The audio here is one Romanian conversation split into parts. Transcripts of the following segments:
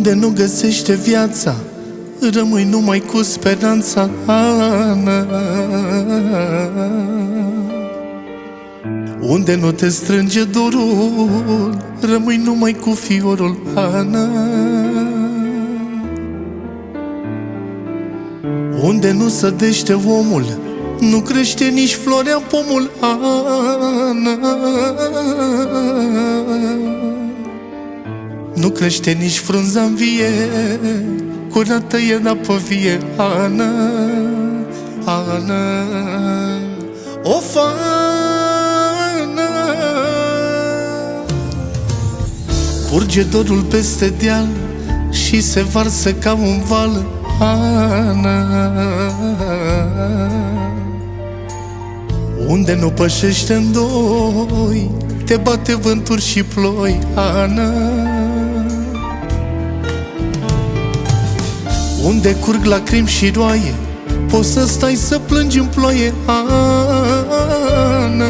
Unde nu găsește viața, rămâi numai cu speranța, Ana. Unde nu te strânge dorul, rămâi numai cu fiorul, Ana. Unde nu sădește omul, nu crește nici florea pomul, Ana. Nu crește nici frunza-n vie, curată e apă vie, Ana, Ana. Of, Ana. Curge dorul peste deal și se varsă ca un val, Ana. Unde nu pășește în doi, te bate vânturi și ploi, Ana. Unde curg lacrimi și roaie, poți să stai să plângi în ploaie, Ana.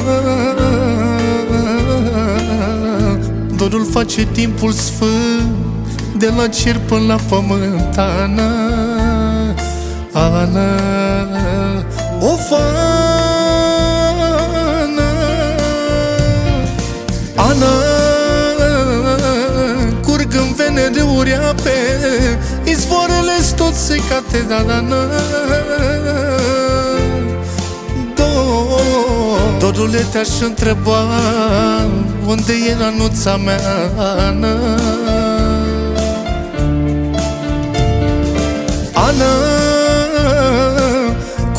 Dorul face timpul sfânt, de la cer până la pământ, Ana, Ana. Of, Ana, Ana. Curg în vene râuri ape, izvoarele-s tot secate, Ana. Dorule, te-aș întreba, unde e Anuța mea, Ana? Ana.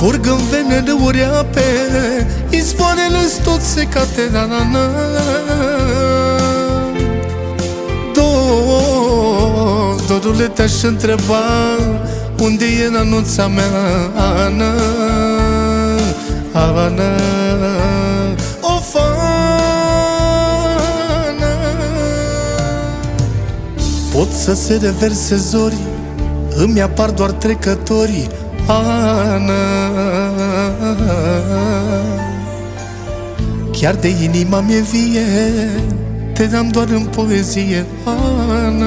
Curg în vene râuri ape, izvoarele-s tot secate, Ana. Dorule, te-aș întreba, unde e Anuța mea, Ana, Ana. Of, Ana. Pot să se reverse zori, îmi apar doar trecătorii, Ana. Chiar de inima mi-e vie, te dam doar în poezie, Ana.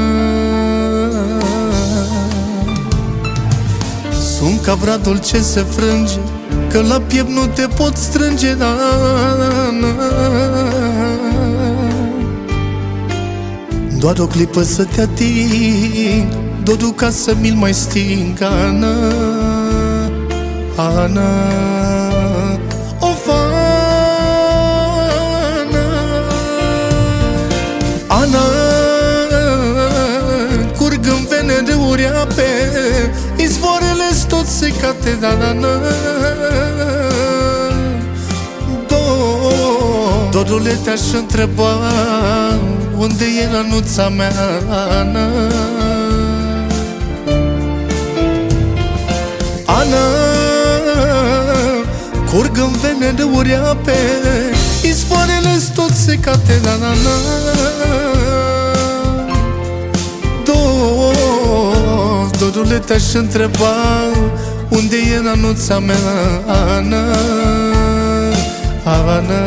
Sunt ca bradul ce se frânge, că la piept nu te pot strânge, Ana. Doar o clipă să te ating, dorul ca să mi-l mai sting, Ana, Ana. Of, Ana, Ana. Curg în vene râuri ape, izvoarele-s tot secate, Ana. Dorule, te-aș întreba, unde e Anuța mea, Ana, Ana. Curg în vene râuri ape, izvoarele-s tot secate, Ana. Dorule, te-aș întreba, unde e Anuța mea, Ana, Ana.